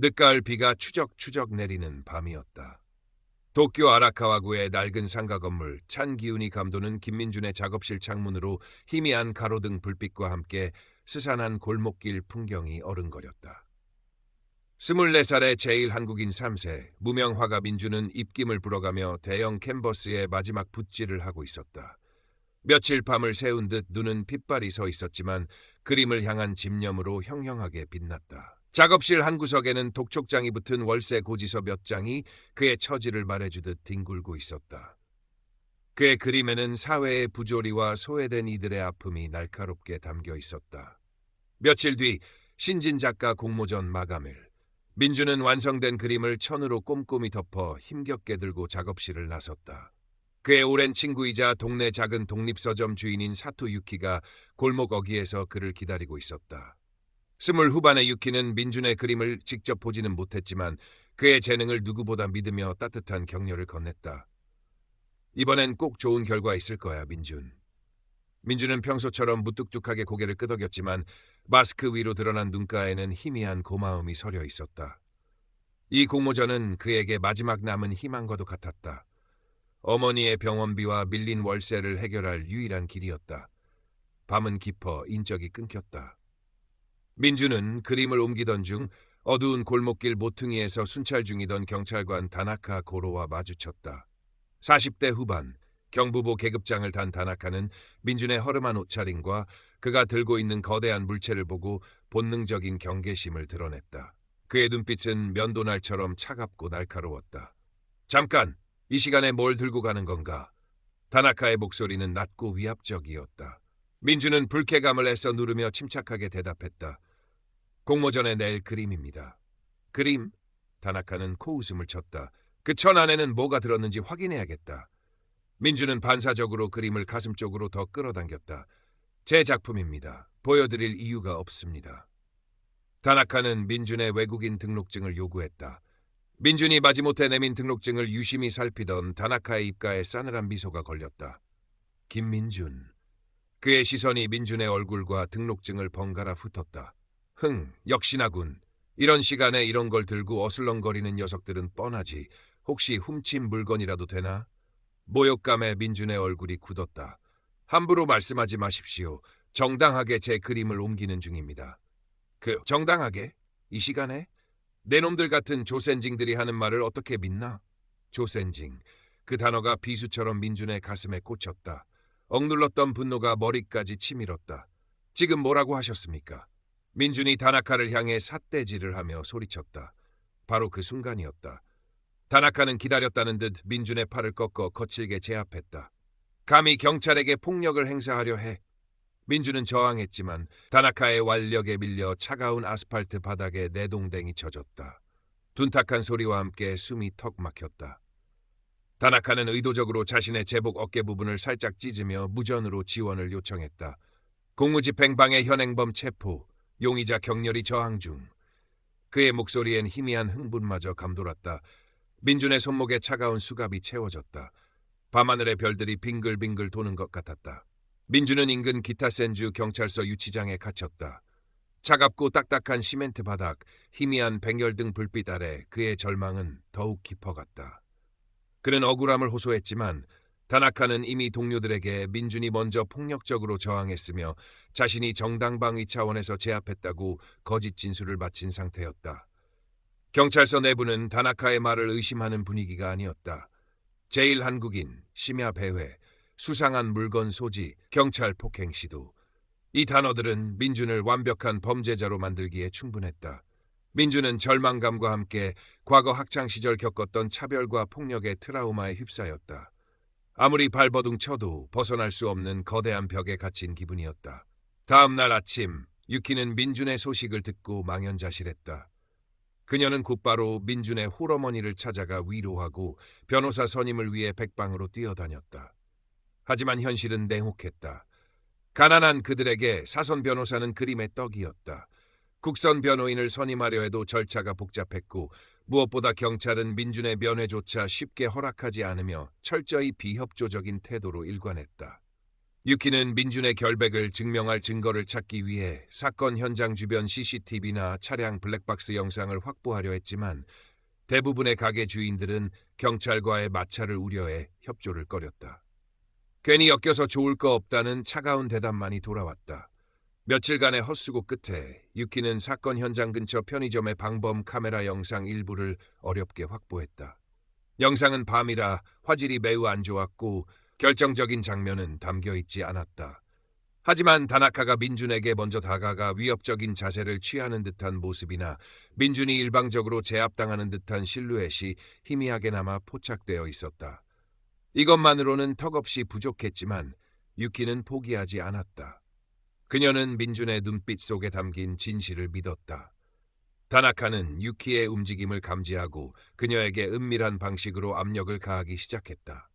늦가을 비가 추적추적 내리는 밤이었다. 도쿄 아라카와구의 낡은 상가 건물, 찬 기운이 감도는 김민준의 작업실 창문으로 희미한 가로등 불빛과 함께 스산한 골목길 풍경이 어른거렸다. 24살의 제일 한국인 3세, 무명 화가 민준은 입김을 불어가며 대형 캔버스에 마지막 붓질을 하고 있었다. 며칠 밤을 새운 듯 눈은 핏발이 서 있었지만 그림을 향한 집념으로 형형하게 빛났다. 작업실 한 구석에는 독촉장이 붙은 월세 고지서 몇 장이 그의 처지를 말해주듯 뒹굴고 있었다. 그의 그림에는 사회의 부조리와 소외된 이들의 아픔이 날카롭게 담겨 있었다. 며칠 뒤 신진 작가 공모전 마감일, 민주는 완성된 그림을 천으로 꼼꼼히 덮어 힘겹게 들고 작업실을 나섰다. 그의 오랜 친구이자 동네 작은 독립서점 주인인 사토 유키가 골목 어귀에서 그를 기다리고 있었다. 20 후반의 유키는 민준의 그림을 직접 보지는 못했지만 그의 재능을 누구보다 믿으며 따뜻한 격려를 건넸다. 이번엔 꼭 좋은 결과 있을 거야, 민준. 민준은 평소처럼 무뚝뚝하게 고개를 끄덕였지만 마스크 위로 드러난 눈가에는 희미한 고마움이 서려 있었다. 이 공모전은 그에게 마지막 남은 희망과도 같았다. 어머니의 병원비와 밀린 월세를 해결할 유일한 길이었다. 밤은 깊어 인적이 끊겼다. 민준은 그림을 옮기던 중 어두운 골목길 모퉁이에서 순찰 중이던 경찰관 다나카 고로와 마주쳤다. 40대 후반, 경부보 계급장을 단 다나카는 민준의 허름한 옷차림과 그가 들고 있는 거대한 물체를 보고 본능적인 경계심을 드러냈다. 그의 눈빛은 면도날처럼 차갑고 날카로웠다. 잠깐! 이 시간에 뭘 들고 가는 건가? 다나카의 목소리는 낮고 위압적이었다. 민준은 불쾌감을 애써 누르며 침착하게 대답했다. 공모전에 낼 그림입니다. 그림? 다나카는 코웃음을 쳤다. 그 천 안에는 뭐가 들었는지 확인해야겠다. 민준은 반사적으로 그림을 가슴 쪽으로 더 끌어당겼다. 제 작품입니다. 보여드릴 이유가 없습니다. 다나카는 민준의 외국인 등록증을 요구했다. 민준이 마지못해 내민 등록증을 유심히 살피던 다나카의 입가에 싸늘한 미소가 걸렸다. 김민준. 그의 시선이 민준의 얼굴과 등록증을 번갈아 훑었다. 역시나군. 이런 시간에 이런 걸 들고 어슬렁거리는 녀석들은 뻔하지. 혹시 훔친 물건이라도 되나? 모욕감에 민준의 얼굴이 굳었다. 함부로 말씀하지 마십시오. 정당하게 제 그림을 옮기는 중입니다. 정당하게? 이 시간에? 내 놈들 같은 조센징들이 하는 말을 어떻게 믿나? 조센징. 그 단어가 비수처럼 민준의 가슴에 꽂혔다. 억눌렀던 분노가 머리까지 치밀었다. 지금 뭐라고 하셨습니까? 민준이 다나카를 향해 삿대질을 하며 소리쳤다. 바로 그 순간이었다. 다나카는 기다렸다는 듯 민준의 팔을 꺾어 거칠게 제압했다. 감히 경찰에게 폭력을 행사하려 해. 민준은 저항했지만 다나카의 완력에 밀려 차가운 아스팔트 바닥에 내동댕이 쳐졌다. 둔탁한 소리와 함께 숨이 턱 막혔다. 다나카는 의도적으로 자신의 제복 어깨 부분을 살짝 찢으며 무전으로 지원을 요청했다. 공무집행방해 현행범 체포, 용의자 격렬히 저항 중. 그의 목소리엔 희미한 흥분마저 감돌았다. 민준의 손목에 차가운 수갑이 채워졌다. 밤하늘의 별들이 빙글빙글 도는 것 같았다. 민준은 인근 기타센주 경찰서 유치장에 갇혔다. 차갑고 딱딱한 시멘트 바닥, 희미한 백열등 불빛 아래 그의 절망은 더욱 깊어갔다. 그는 억울함을 호소했지만 다나카는 이미 동료들에게 민준이 먼저 폭력적으로 저항했으며 자신이 정당방위 차원에서 제압했다고 거짓 진술을 바친 상태였다. 경찰서 내부는 다나카의 말을 의심하는 분위기가 아니었다. 제일 한국인, 심야 배회, 수상한 물건 소지, 경찰 폭행 시도. 이 단어들은 민준을 완벽한 범죄자로 만들기에 충분했다. 민준은 절망감과 함께 과거 학창시절 겪었던 차별과 폭력의 트라우마에 휩싸였다. 아무리 발버둥 쳐도 벗어날 수 없는 거대한 벽에 갇힌 기분이었다. 다음 날 아침, 유키는 민준의 소식을 듣고 망연자실했다. 그녀는 곧바로 민준의 홀어머니를 찾아가 위로하고 변호사 선임을 위해 백방으로 뛰어다녔다. 하지만 현실은 냉혹했다. 가난한 그들에게 사선 변호사는 그림의 떡이었다. 국선 변호인을 선임하려 해도 절차가 복잡했고 무엇보다 경찰은 민준의 면회조차 쉽게 허락하지 않으며 철저히 비협조적인 태도로 일관했다. 유키는 민준의 결백을 증명할 증거를 찾기 위해 사건 현장 주변 CCTV나 차량 블랙박스 영상을 확보하려 했지만 대부분의 가게 주인들은 경찰과의 마찰을 우려해 협조를 꺼렸다. 괜히 엮여서 좋을 거 없다는 차가운 대답만이 돌아왔다. 며칠간의 헛수고 끝에 유키는 사건 현장 근처 편의점의 방범 카메라 영상 일부를 어렵게 확보했다. 영상은 밤이라 화질이 매우 안 좋았고 결정적인 장면은 담겨 있지 않았다. 하지만 다나카가 민준에게 먼저 다가가 위협적인 자세를 취하는 듯한 모습이나 민준이 일방적으로 제압당하는 듯한 실루엣이 희미하게나마 포착되어 있었다. 이것만으로는 턱없이 부족했지만 유키는 포기하지 않았다. 그녀는 민준의 눈빛 속에 담긴 진실을 믿었다. 다나카는 유키의 움직임을 감지하고 그녀에게 은밀한 방식으로 압력을 가하기 시작했다.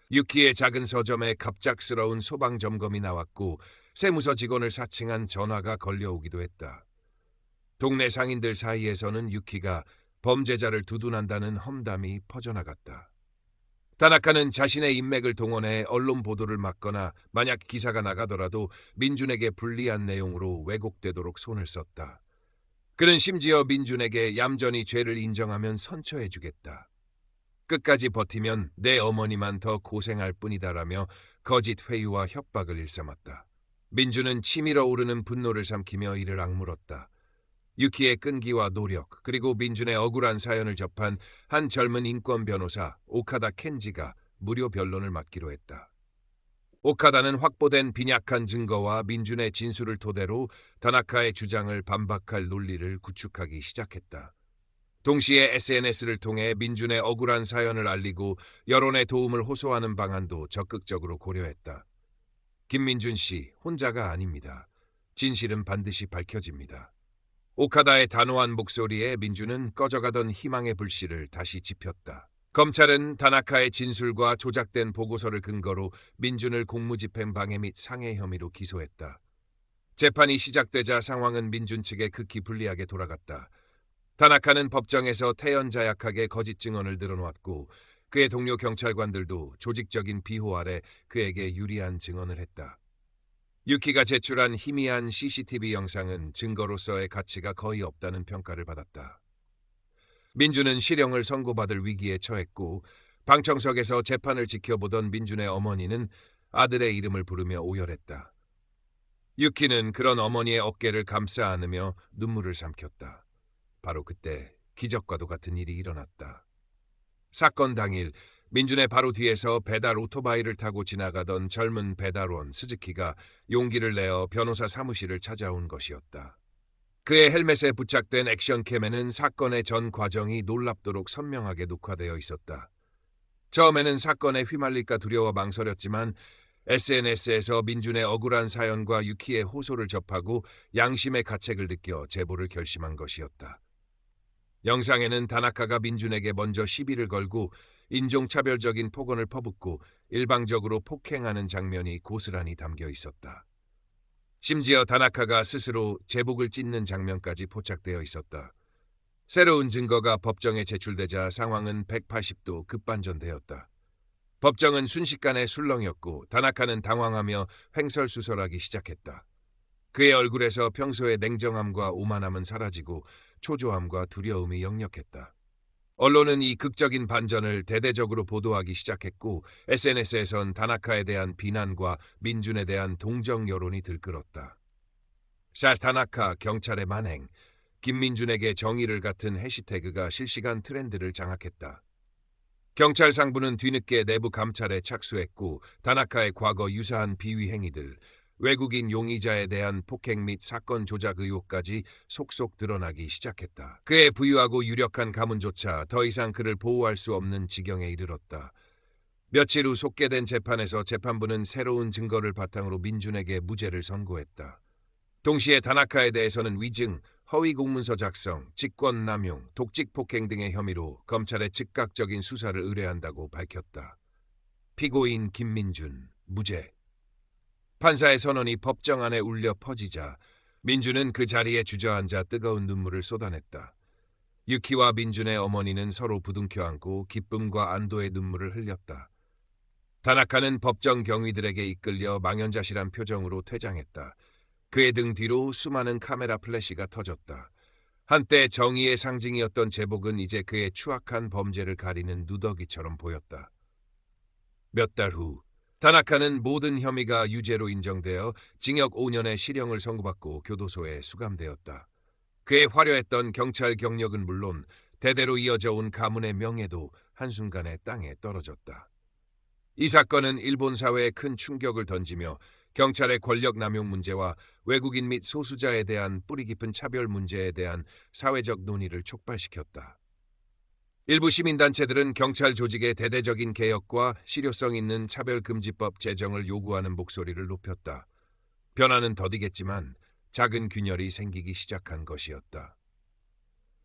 유키의 작은 서점에 갑작스러운 소방 점검이 나왔고 세무서 직원을 사칭한 전화가 걸려오기도 했다. 동네 상인들 사이에서는 유키가 범죄자를 두둔한다는 험담이 퍼져나갔다. 다나카는 자신의 인맥을 동원해 언론 보도를 막거나 만약 기사가 나가더라도 민준에게 불리한 내용으로 왜곡되도록 손을 썼다. 그는 심지어 민준에게 얌전히 죄를 인정하면 선처해주겠다. 끝까지 버티면 내 어머니만 더 고생할 뿐이다라며 거짓 회유와 협박을 일삼았다. 민준은 치밀어 오르는 분노를 삼키며 이를 악물었다. 유키의 끈기와 노력, 그리고 민준의 억울한 사연을 접한 한 젊은 인권 변호사 오카다 켄지가 무료 변론을 맡기로 했다. 오카다는 확보된 빈약한 증거와 민준의 진술을 토대로 다나카의 주장을 반박할 논리를 구축하기 시작했다. 동시에 SNS를 통해 민준의 억울한 사연을 알리고 여론의 도움을 호소하는 방안도 적극적으로 고려했다. 김민준 씨 혼자가 아닙니다. 진실은 반드시 밝혀집니다. 오카다의 단호한 목소리에 민준은 꺼져가던 희망의 불씨를 다시 지폈다. 검찰은 다나카의 진술과 조작된 보고서를 근거로 민준을 공무집행 방해 및 상해 혐의로 기소했다. 재판이 시작되자 상황은 민준 측에 극히 불리하게 돌아갔다. 다나카는 법정에서 태연자약하게 거짓 증언을 늘어놓았고 그의 동료 경찰관들도 조직적인 비호 아래 그에게 유리한 증언을 했다. 유키가 제출한 희미한 CCTV 영상은 증거로서의 가치가 거의 없다는 평가를 받았다. 민준은 실형을 선고받을 위기에 처했고 방청석에서 재판을 지켜보던 민준의 어머니는 아들의 이름을 부르며 오열했다. 유키는 그런 어머니의 어깨를 감싸 안으며 눈물을 삼켰다. 바로 그때 기적과도 같은 일이 일어났다. 사건 당일 민준의 바로 뒤에서 배달 오토바이를 타고 지나가던 젊은 배달원 스즈키가 용기를 내어 변호사 사무실을 찾아온 것이었다. 그의 헬멧에 부착된 액션캠에는 사건의 전 과정이 놀랍도록 선명하게 녹화되어 있었다. 처음에는 사건에 휘말릴까 두려워 망설였지만 SNS에서 민준의 억울한 사연과 유키의 호소를 접하고 양심의 가책을 느껴 제보를 결심한 것이었다. 영상에는 다나카가 민준에게 먼저 시비를 걸고 인종차별적인 폭언을 퍼붓고 일방적으로 폭행하는 장면이 고스란히 담겨 있었다. 심지어 다나카가 스스로 제복을 찢는 장면까지 포착되어 있었다. 새로운 증거가 법정에 제출되자 상황은 180도 급반전되었다. 법정은 순식간에 술렁였고 다나카는 당황하며 횡설수설하기 시작했다. 그의 얼굴에서 평소의 냉정함과 오만함은 사라지고 초조함과 두려움이 역력했다. 언론은 이 극적인 반전을 대대적으로 보도하기 시작했고 SNS에선 다나카에 대한 비난과 민준에 대한 동정 여론이 들끓었다. 샤 다나카 경찰의 만행, 김민준에게 정의를 같은 해시태그가 실시간 트렌드를 장악했다. 경찰 상부는 뒤늦게 내부 감찰에 착수했고 다나카의 과거 유사한 비위 행위들, 외국인 용의자에 대한 폭행 및 사건 조작 의혹까지 속속 드러나기 시작했다. 그의 부유하고 유력한 가문조차 더 이상 그를 보호할 수 없는 지경에 이르렀다. 며칠 후 속개된 재판에서 재판부는 새로운 증거를 바탕으로 민준에게 무죄를 선고했다. 동시에 다나카에 대해서는 위증, 허위 공문서 작성, 직권남용, 독직폭행 등의 혐의로 검찰에 즉각적인 수사를 의뢰한다고 밝혔다. 피고인 김민준, 무죄. 판사의 선언이 법정 안에 울려 퍼지자 민준은 그 자리에 주저앉아 뜨거운 눈물을 쏟아냈다. 유키와 민준의 어머니는 서로 부둥켜 안고 기쁨과 안도의 눈물을 흘렸다. 다나카는 법정 경위들에게 이끌려 망연자실한 표정으로 퇴장했다. 그의 등 뒤로 수많은 카메라 플래시가 터졌다. 한때 정의의 상징이었던 제복은 이제 그의 추악한 범죄를 가리는 누더기처럼 보였다. 몇 달 후, 다나카는 모든 혐의가 유죄로 인정되어 징역 5년의 실형을 선고받고 교도소에 수감되었다. 그의 화려했던 경찰 경력은 물론 대대로 이어져 온 가문의 명예도 한순간에 땅에 떨어졌다. 이 사건은 일본 사회에 큰 충격을 던지며 경찰의 권력 남용 문제와 외국인 및 소수자에 대한 뿌리 깊은 차별 문제에 대한 사회적 논의를 촉발시켰다. 일부 시민단체들은 경찰 조직의 대대적인 개혁과 실효성 있는 차별금지법 제정을 요구하는 목소리를 높였다. 변화는 더디겠지만 작은 균열이 생기기 시작한 것이었다.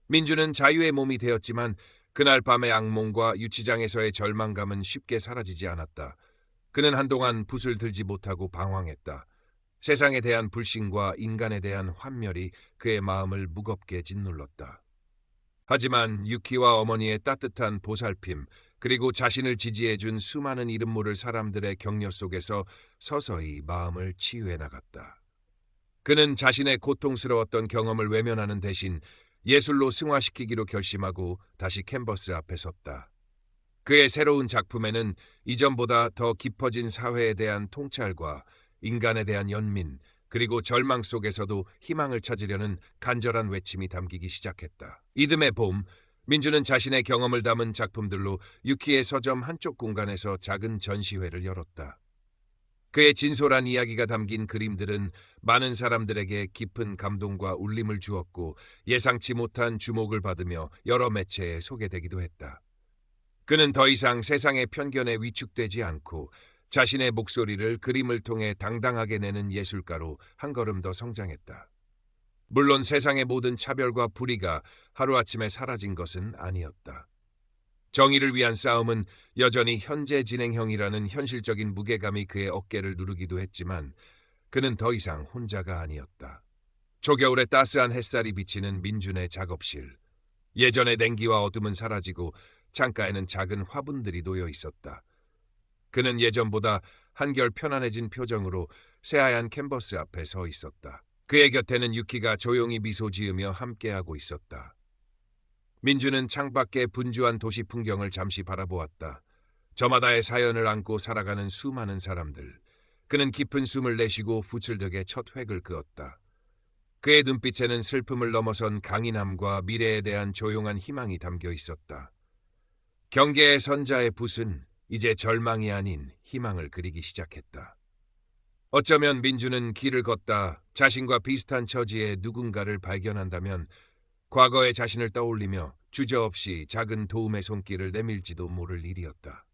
민주는 자유의 몸이 되었지만 그날 밤의 악몽과 유치장에서의 절망감은 쉽게 사라지지 않았다. 그는 한동안 붓을 들지 못하고 방황했다. 세상에 대한 불신과 인간에 대한 환멸이 그의 마음을 무겁게 짓눌렀다. 하지만 유키와 어머니의 따뜻한 보살핌, 그리고 자신을 지지해준 수많은 이름 모를 사람들의 격려 속에서 서서히 마음을 치유해 나갔다. 그는 자신의 고통스러웠던 경험을 외면하는 대신 예술로 승화시키기로 결심하고 다시 캔버스 앞에 섰다. 그의 새로운 작품에는 이전보다 더 깊어진 사회에 대한 통찰과 인간에 대한 연민, 그리고 절망 속에서도 희망을 찾으려는 간절한 외침이 담기기 시작했다. 이듬해 봄, 민주는 자신의 경험을 담은 작품들로 유키의 서점 한쪽 공간에서 작은 전시회를 열었다. 그의 진솔한 이야기가 담긴 그림들은 많은 사람들에게 깊은 감동과 울림을 주었고 예상치 못한 주목을 받으며 여러 매체에 소개되기도 했다. 그는 더 이상 세상의 편견에 위축되지 않고 자신의 목소리를 그림을 통해 당당하게 내는 예술가로 한 걸음 더 성장했다. 물론 세상의 모든 차별과 불의가 하루아침에 사라진 것은 아니었다. 정의를 위한 싸움은 여전히 현재 진행형이라는 현실적인 무게감이 그의 어깨를 누르기도 했지만 그는 더 이상 혼자가 아니었다. 초겨울의 따스한 햇살이 비치는 민준의 작업실. 예전의 냉기와 어둠은 사라지고 창가에는 작은 화분들이 놓여 있었다. 그는 예전보다 한결 편안해진 표정으로 새하얀 캔버스 앞에 서 있었다. 그의 곁에는 유키가 조용히 미소 지으며 함께하고 있었다. 민주는 창밖의 분주한 도시 풍경을 잠시 바라보았다. 저마다의 사연을 안고 살아가는 수많은 사람들. 그는 깊은 숨을 내쉬고 부슬덕에 첫 획을 그었다. 그의 눈빛에는 슬픔을 넘어선 강인함과 미래에 대한 조용한 희망이 담겨 있었다. 경계의 선자의 붓은 이제 절망이 아닌 희망을 그리기 시작했다. 어쩌면 민주는 길을 걷다 자신과 비슷한 처지의 누군가를 발견한다면 과거의 자신을 떠올리며 주저없이 작은 도움의 손길을 내밀지도 모를 일이었다.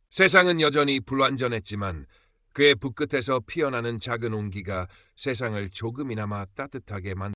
세상은 여전히 불완전했지만 그의 붓끝에서 피어나는 작은 온기가 세상을 조금이나마 따뜻하게